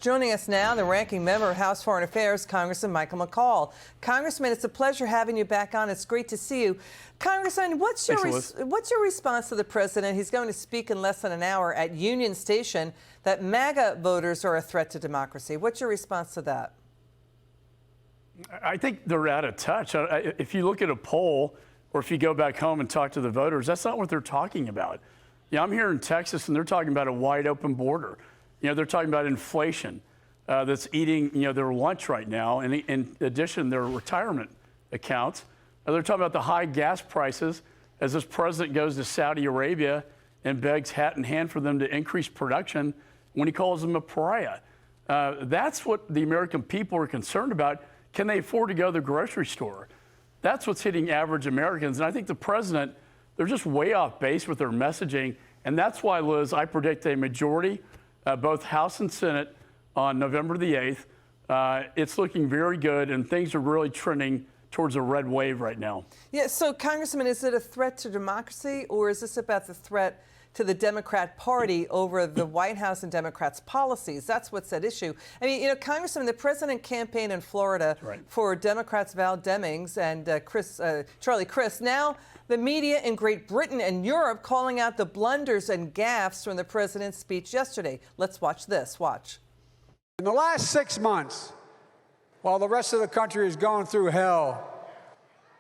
Joining us now, the ranking member of House Foreign Affairs, Congressman Michael McCaul. Congressman, it's a pleasure having you back on. It's great to see you. Congressman, what's your response to the president? He's going to speak in less than an hour at Union Station that MAGA voters are a threat to democracy. What's your response to that? I think they're out of touch. If you look at a poll or if you go back home and talk to the voters, that's not what they're talking about. Yeah, I'm here in Texas and they're talking about a wide open border. You know, they're talking about inflation that's eating, their lunch right now. And in addition, their retirement accounts. They're talking about the high gas prices as this president goes to Saudi Arabia and begs hat in hand for them to increase production when he calls them a pariah. That's what the American people are concerned about. Can they afford to go to the grocery store? That's what's hitting average Americans. And I think the president, they're just way off base with their messaging. And that's why, Liz, I predict a majority, both House and Senate, on November the 8th. It's looking very good, and things are really trending towards a red wave right now. Yeah, so, Congressman, is it a threat to democracy, or is this about the threat to the Democrat Party over the White House and Democrats' policies? That's what's at issue. I mean, Congressman, the president campaigned in Florida for Democrats Val Demings and Charlie Crist. Now, the media in Great Britain and Europe calling out the blunders and gaffes from the president's speech yesterday. Let's watch this. Watch. In the last 6 months, while the rest of the country is going through hell,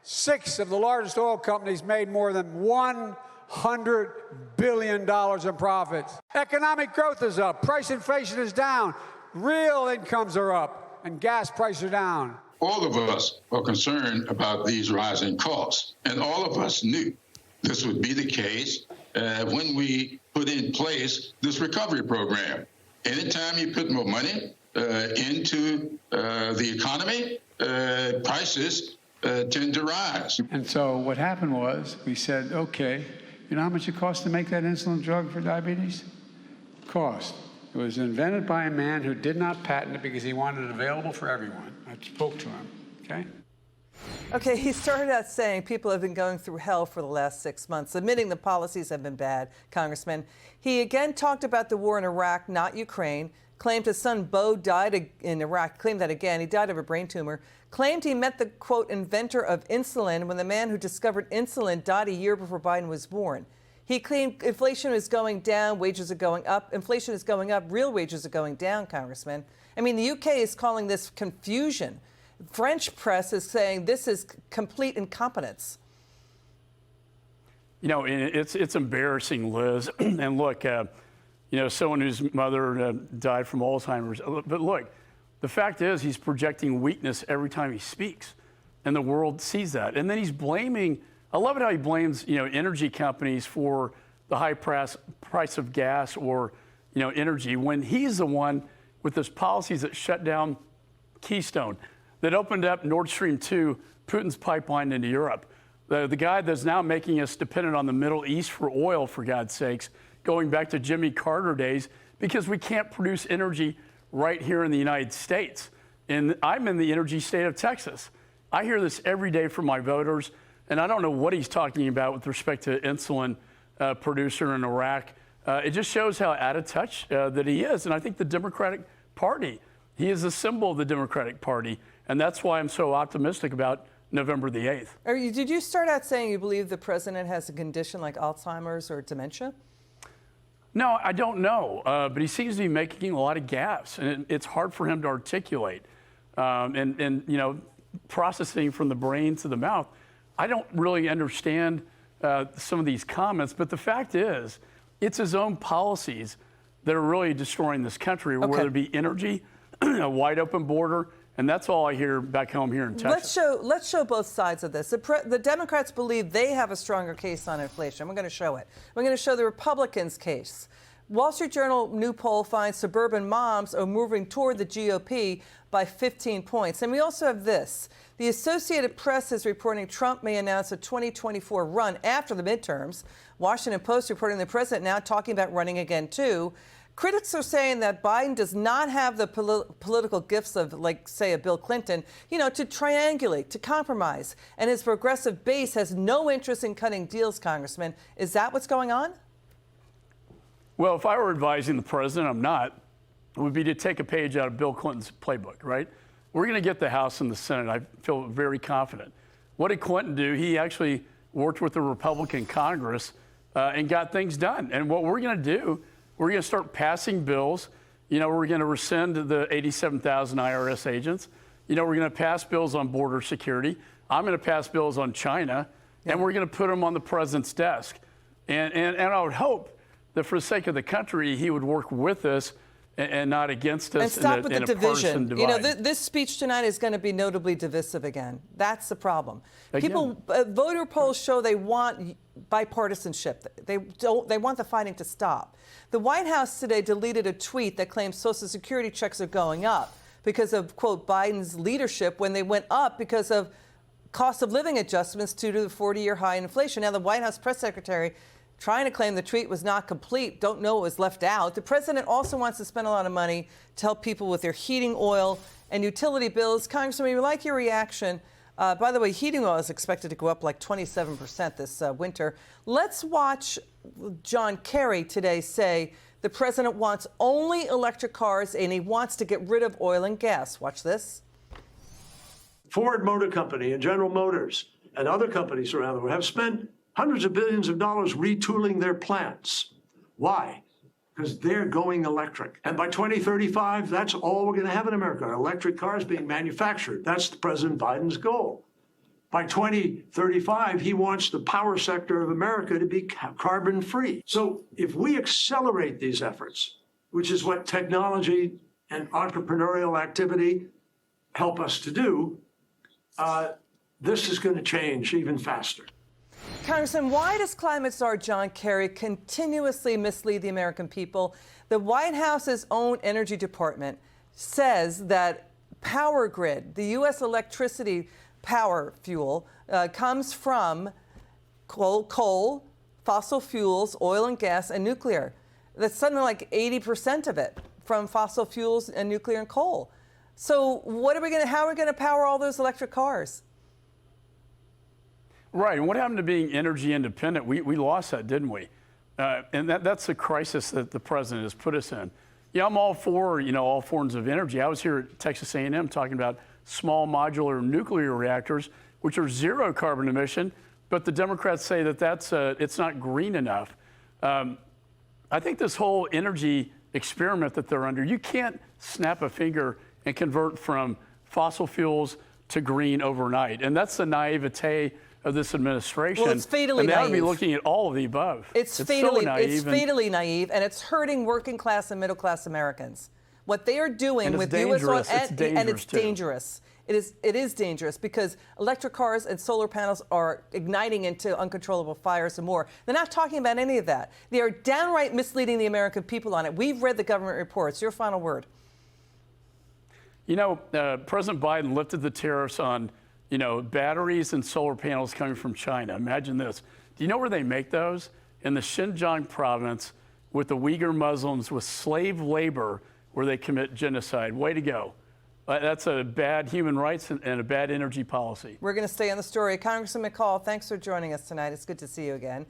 6 of the largest oil companies made more than $100 billion in profits. Economic growth is up, price inflation is down, real incomes are up, and gas prices are down. All of us are concerned about these rising costs, and all of us knew this would be the case when we put in place this recovery program. Anytime you put more money into the economy, prices tend to rise. And so what happened was we said, okay, you know how much it costs to make that insulin drug for diabetes? Cost. It was invented by a man who did not patent it because he wanted it available for everyone. I spoke to him, okay? Okay, he started out saying people have been going through hell for the last 6 months, admitting the policies have been bad, Congressman. He again talked about the war in Iraq, not Ukraine, claimed his son Bo died in Iraq, claimed that again, he died of a brain tumor, claimed he met the, quote, inventor of insulin when the man who discovered insulin died a year before Biden was born. He claimed inflation is going down, wages are going up, inflation is going up, real wages are going down, Congressman. I mean, the UK is calling this confusion. French press is saying this is complete incompetence. You know, it's embarrassing, Liz. And look, someone whose mother died from Alzheimer's. But look, the fact is he's projecting weakness every time he speaks, and the world sees that. And then he's blaming. I love it how he blames energy companies for the high price of gas or energy when he's the one with his policies that shut down Keystone, that opened up Nord Stream 2, Putin's pipeline into Europe. The guy that's now making us dependent on the Middle East for oil, for God's sakes, going back to Jimmy Carter days, because we can't produce energy right here in the United States. And I'm in the energy state of Texas. I hear this every day from my voters, and I don't know what he's talking about with respect to insulin producer in Iraq. It just shows how out of touch that he is. And I think the Democratic Party, he is a symbol of the Democratic Party. And that's why I'm so optimistic about November the 8th. Did you start out saying you believe the president has a condition like Alzheimer's or dementia? No, I don't know. But he seems to be making a lot of gaffes. And it's hard for him to articulate. And processing from the brain to the mouth. I don't really understand some of these comments. But the fact is, it's his own policies that are really destroying this country, whether it be energy, a wide open border. And that's all I hear back home here in Texas. Let's show both sides of this. The Democrats believe they have a stronger case on inflation. We're going to show it. We're going to show the Republicans' case. Wall Street Journal new poll finds suburban moms are moving toward the GOP by 15 points. And we also have this. The Associated Press is reporting Trump may announce a 2024 run after the midterms. Washington Post reporting the president now talking about running again, too. Critics are saying that Biden does not have the political gifts of, like, say, a Bill Clinton, to triangulate, to compromise. And his progressive base has no interest in cutting deals, Congressman. Is that what's going on? Well, if I were advising the president, I'm not. would be to take a page out of Bill Clinton's playbook, right? We're going to get the House and the Senate. I feel very confident. What did Clinton do? He actually worked with the Republican Congress and got things done. And what we're going to do, we're going to start passing bills. We're going to rescind the 87,000 IRS agents. We're going to pass bills on border security. I'm going to pass bills on China, and we're going to put them on the president's desk. And I would hope that for the sake of the country, he would work with us and not against us. And stop with the division. Divide. This speech tonight is going to be notably divisive again. That's the problem. Again. People, voter polls show they want bipartisanship. They want the fighting to stop. The White House today deleted a tweet that claims Social Security checks are going up because of, quote, Biden's leadership, when they went up because of cost of living adjustments due to the 40-year high inflation. Now, the White House press secretary trying to claim the tweet was not complete, don't know what was left out. The president also wants to spend a lot of money to help people with their heating oil and utility bills. Congressman, we would like your reaction. By the way, heating oil is expected to go up like 27% this winter. Let's watch John Kerry today say the president wants only electric cars and he wants to get rid of oil and gas. Watch this. Ford Motor Company and General Motors and other companies around the world have spent hundreds of billions of dollars retooling their plants. Why? Because they're going electric. And by 2035, that's all we're going to have in America, electric cars being manufactured. That's President Biden's goal. By 2035, he wants the power sector of America to be carbon free. So if we accelerate these efforts, which is what technology and entrepreneurial activity help us to do, this is going to change even faster. Congressman, why does climate czar John Kerry continuously mislead the American people? The White House's own Energy Department says that power grid, the U.S. electricity power fuel, comes from coal, fossil fuels, oil and gas, and nuclear. That's something like 80% of it from fossil fuels and nuclear and coal. So how are we going to power all those electric cars? Right, and what happened to being energy independent? We lost that, didn't we? And that's the crisis that the president has put us in. Yeah, I'm all for, all forms of energy. I was here at Texas A&M talking about small modular nuclear reactors, which are zero carbon emission, but the Democrats say that it's not green enough. I think this whole energy experiment that they're under, you can't snap a finger and convert from fossil fuels to green overnight. And that's the naivete of this administration. Well, it's fatally naive. And they ought to be naive. looking at all of the above. It's fatally naive, and it's hurting working class and middle class Americans. What they are doing with U.S. oil, and it's dangerous. It is dangerous because electric cars and solar panels are igniting into uncontrollable fires and more. They're not talking about any of that. They are downright misleading the American people on it. We've read the government reports. Your final word. President Biden lifted the tariffs on batteries and solar panels coming from China. Imagine this. Do you know where they make those? In the Xinjiang province with the Uyghur Muslims with slave labor where they commit genocide. Way to go. That's a bad human rights and a bad energy policy. We're going to stay on the story. Congressman McCaul, thanks for joining us tonight. It's good to see you again.